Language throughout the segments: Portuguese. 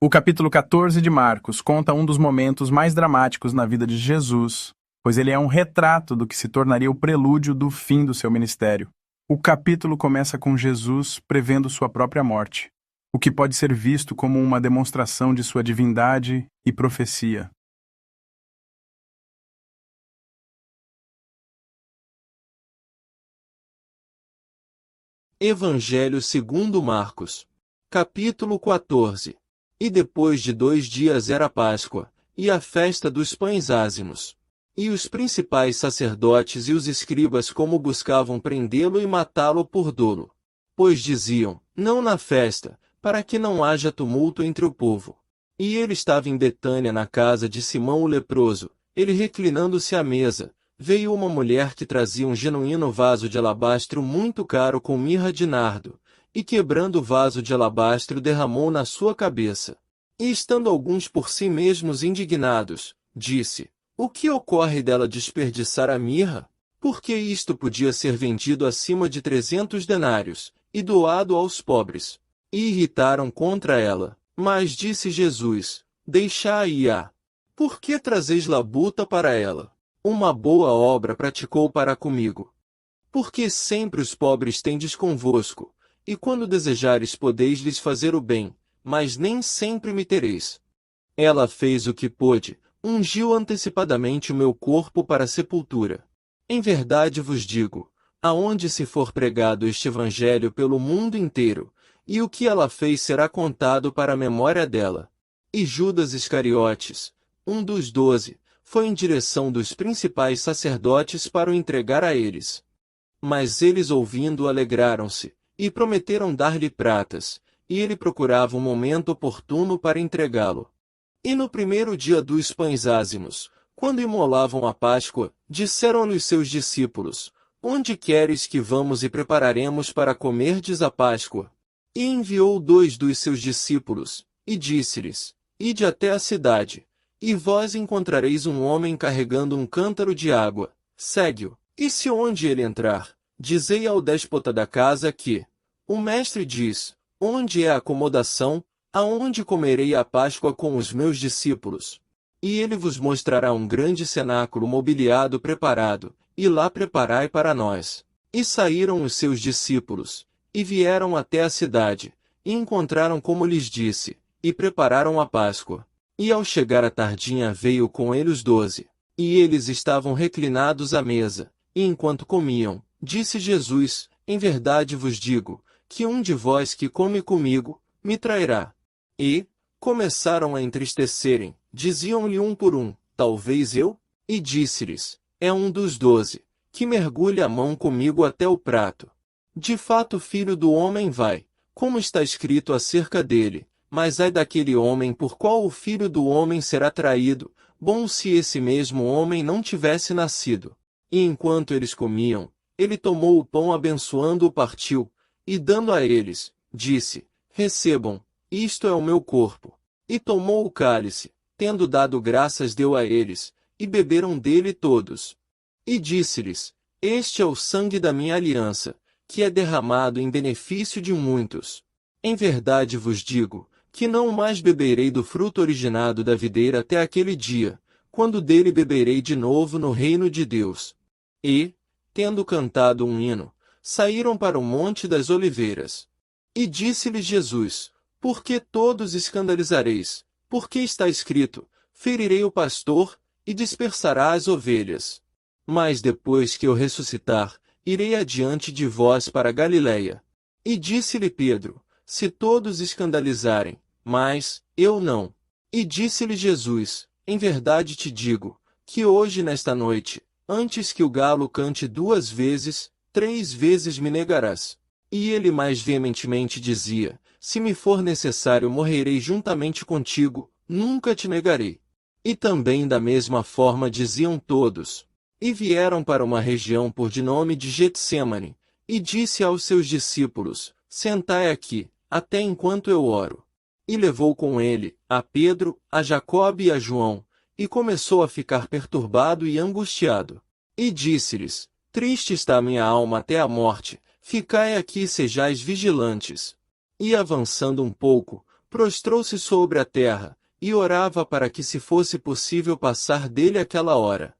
O capítulo 14 de Marcos conta um dos momentos mais dramáticos na vida de Jesus, pois ele é um retrato do que se tornaria o prelúdio do fim do seu ministério. O capítulo começa com Jesus prevendo sua própria morte, o que pode ser visto como uma demonstração de sua divindade e profecia. Evangelho segundo Marcos. Capítulo 14. E depois de 2 dias era Páscoa, e a festa dos pães ázimos. E os principais sacerdotes e os escribas como buscavam prendê-lo e matá-lo por dolo. Pois diziam, não na festa, para que não haja tumulto entre o povo. E ele estava em Betânia na casa de Simão o leproso, ele reclinando-se à mesa. Veio uma mulher que trazia um genuíno vaso de alabastro muito caro com mirra de nardo, e quebrando o vaso de alabastro derramou na sua cabeça. E estando alguns por si mesmos indignados, disse, o que ocorre dela desperdiçar a mirra? Porque isto podia ser vendido acima de 300 denários, e doado aos pobres. E irritaram contra ela. Mas disse Jesus, deixai-a. Por que trazeis labuta para ela? Uma boa obra praticou para comigo. Porque sempre os pobres tendes convosco, e quando desejares podeis lhes fazer o bem, mas nem sempre me tereis. Ela fez o que pôde, ungiu antecipadamente o meu corpo para a sepultura. Em verdade vos digo, aonde se for pregado este evangelho pelo mundo inteiro, e o que ela fez será contado para a memória dela. E Judas Iscariotes, um dos 12, foi em direção dos principais sacerdotes para o entregar a eles. Mas eles ouvindo alegraram-se, e prometeram dar-lhe pratas, e ele procurava um momento oportuno para entregá-lo. E no primeiro dia dos pães ázimos, quando imolavam a Páscoa, disseram-lhe os seus discípulos, onde queres que vamos e prepararemos para comerdes a Páscoa? E enviou 2 dos seus discípulos, e disse-lhes, ide até a cidade, e vós encontrareis um homem carregando um cântaro de água, segue-o, e se onde ele entrar, dizei ao déspota da casa que, o mestre diz, onde é a acomodação, aonde comerei a Páscoa com os meus discípulos? E ele vos mostrará um grande cenáculo mobiliado preparado, e lá preparai para nós. E saíram os seus discípulos, e vieram até a cidade, e encontraram como lhes disse, e prepararam a Páscoa. E ao chegar a tardinha veio com ele os 12. E eles estavam reclinados à mesa, e enquanto comiam, disse Jesus, em verdade vos digo, que um de vós que come comigo, me trairá. E começaram a entristecerem, diziam-lhe um por um, talvez eu? E disse-lhes, é um dos 12, que mergulha a mão comigo até o prato. De fato o Filho do Homem vai, como está escrito acerca dele, mas ai daquele homem por qual o Filho do Homem será traído, bom se esse mesmo homem não tivesse nascido. E enquanto eles comiam, ele tomou o pão abençoando-o partiu, e dando a eles, disse, recebam, isto é o meu corpo. E tomou o cálice, tendo dado graças deu a eles, e beberam dele todos. E disse-lhes, este é o sangue da minha aliança, que é derramado em benefício de muitos. Em verdade vos digo, que não mais beberei do fruto originado da videira até aquele dia, quando dele beberei de novo no reino de Deus. E, tendo cantado um hino, saíram para o Monte das Oliveiras. E disse-lhes Jesus, por que todos escandalizareis? Porque está escrito, ferirei o pastor, e dispersará as ovelhas. Mas depois que eu ressuscitar, irei adiante de vós para Galiléia. E disse-lhe Pedro, se todos escandalizarem, mas eu não. E disse-lhe Jesus, em verdade te digo, que hoje nesta noite, antes que o galo cante 2 vezes, 3 vezes me negarás. E ele mais veementemente dizia, se me for necessário morrerei juntamente contigo, nunca te negarei. E também da mesma forma diziam todos. E vieram para uma região por de nome de Getsêmani, e disse aos seus discípulos, sentai aqui, até enquanto eu oro. E levou com ele, a Pedro, a Jacobe e a João, e começou a ficar perturbado e angustiado. E disse-lhes, triste está a minha alma até a morte, ficai aqui e sejais vigilantes. E avançando um pouco, Prostrou-se sobre a terra, e orava para que se fosse possível passar dele aquela hora.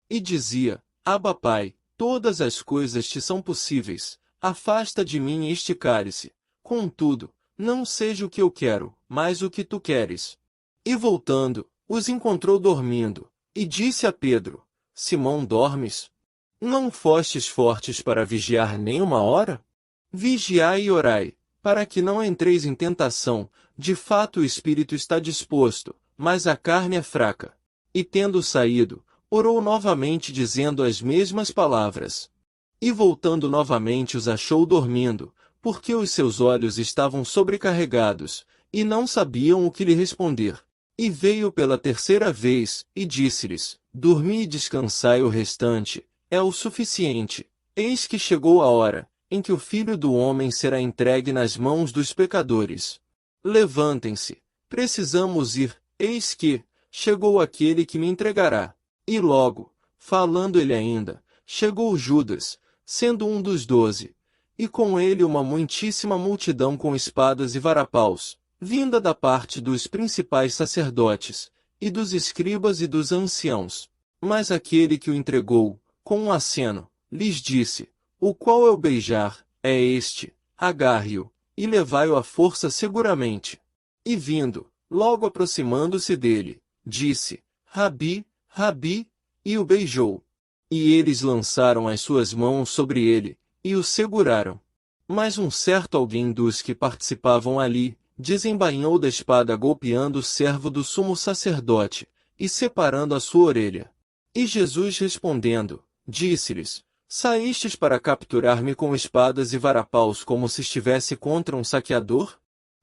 E dizia: Abba Pai, todas as coisas te são possíveis, afasta de mim este cálice. Contudo, não seja o que eu quero, mas o que tu queres. E voltando, os encontrou dormindo, e disse a Pedro: Simão, dormes? Não fostes fortes para vigiar nem uma hora? Vigiai e orai, para que não entreis em tentação. De fato o espírito está disposto, mas a carne é fraca. E tendo saído, orou novamente dizendo as mesmas palavras. E voltando novamente os achou dormindo, porque os seus olhos estavam sobrecarregados, e não sabiam o que lhe responder. E veio pela terceira vez, e disse-lhes: Dormi e descansai o restante, é o suficiente. Eis que chegou a hora, em que o Filho do Homem será entregue nas mãos dos pecadores. Levantem-se, precisamos ir, eis que chegou aquele que me entregará. E logo, falando ele ainda, chegou Judas, sendo um dos 12, e com ele uma muitíssima multidão com espadas e varapaus, vinda da parte dos principais sacerdotes, e dos escribas e dos anciãos. Mas aquele que o entregou, com um aceno, lhes disse: O qual eu beijar, é este, agarre-o, e levai-o à força seguramente. E vindo, logo aproximando-se dele, disse: Rabi, Rabi, e o beijou. E eles lançaram as suas mãos sobre ele, e o seguraram. Mas um certo alguém dos que participavam ali, desembainhou da espada golpeando o servo do sumo sacerdote, e separando a sua orelha. E Jesus respondendo, disse-lhes: Saístes para capturar-me com espadas e varapaus como se estivesse contra um saqueador?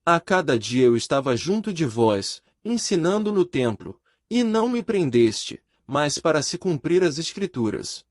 A cada dia eu estava junto de vós, ensinando no templo, e não me prendeste, mas para se cumprir as Escrituras.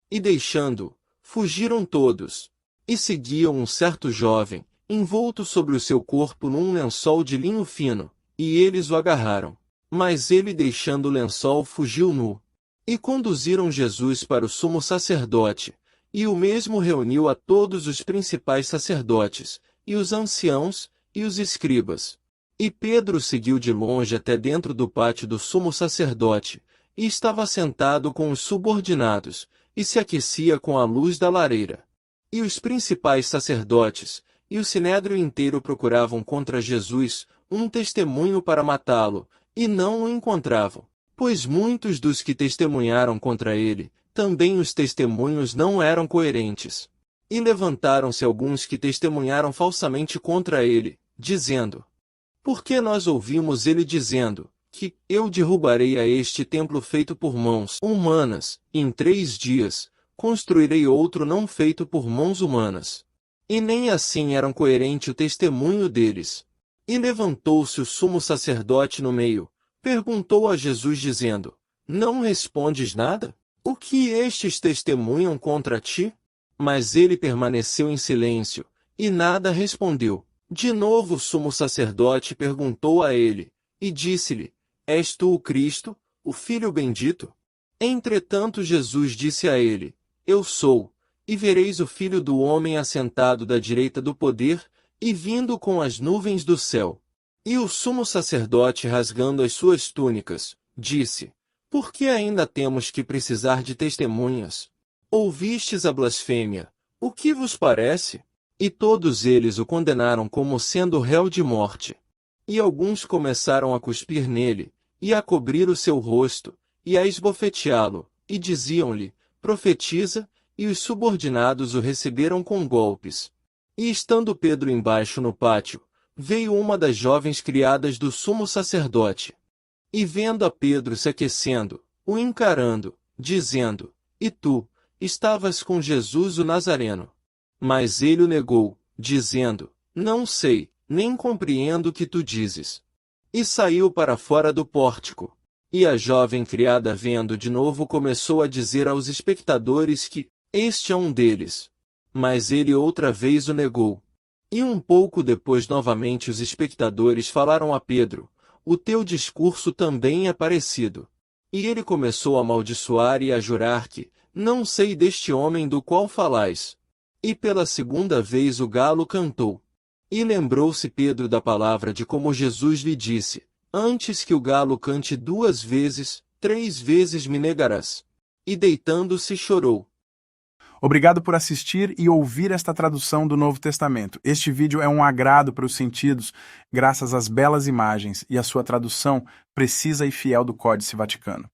E deixando, fugiram todos. E seguiam um certo jovem, envolto sobre o seu corpo num lençol de linho fino, e eles o agarraram. Mas ele, deixando o lençol, fugiu nu. E conduziram Jesus para o sumo sacerdote, e o mesmo reuniu a todos os principais sacerdotes, e os anciãos, e os escribas. E Pedro seguiu de longe até dentro do pátio do sumo sacerdote, e estava sentado com os subordinados, e se aquecia com a luz da lareira. E os principais sacerdotes, e o sinédrio inteiro procuravam contra Jesus um testemunho para matá-lo, e não o encontravam. Pois muitos dos que testemunharam contra ele, também os testemunhos não eram coerentes. E levantaram-se alguns que testemunharam falsamente contra ele, dizendo: Porque nós ouvimos ele dizendo, que eu derrubarei a este templo feito por mãos humanas, e em 3 dias, construirei outro não feito por mãos humanas. E nem assim eram coerente o testemunho deles. E levantou-se o sumo sacerdote no meio, perguntou a Jesus dizendo: Não respondes nada? O que estes testemunham contra ti? Mas ele permaneceu em silêncio, e nada respondeu. De novo o sumo sacerdote perguntou a ele, e disse-lhe: És tu o Cristo, o Filho bendito? Entretanto Jesus disse a ele: Eu sou, e vereis o Filho do Homem assentado da direita do poder, e vindo com as nuvens do céu. E o sumo sacerdote, rasgando as suas túnicas, disse: Por que ainda temos que precisar de testemunhas? Ouvistes a blasfêmia, o que vos parece? E todos eles o condenaram como sendo réu de morte. E alguns começaram a cuspir nele, e a cobrir o seu rosto, e a esbofeteá-lo, e diziam-lhe: Profetiza, e os subordinados o receberam com golpes. E estando Pedro embaixo no pátio, veio uma das jovens criadas do sumo sacerdote. E vendo a Pedro se aquecendo, o encarando, dizendo: E tu, estavas com Jesus o Nazareno? Mas ele o negou, dizendo: Não sei, nem compreendo o que tu dizes. E saiu para fora do pórtico. E a jovem criada, vendo de novo, começou a dizer aos espectadores que este é um deles. Mas ele outra vez o negou. E um pouco depois novamente os espectadores falaram a Pedro: O teu discurso também é parecido. E ele começou a amaldiçoar e a jurar que: Não sei deste homem do qual falais. E pela segunda vez o galo cantou. E lembrou-se Pedro da palavra de como Jesus lhe disse: Antes que o galo cante 2 vezes, 3 vezes me negarás. E deitando-se chorou. Obrigado por assistir e ouvir esta tradução do Novo Testamento. Este vídeo é um agrado para os sentidos, graças às belas imagens e à sua tradução precisa e fiel do Códice Vaticano.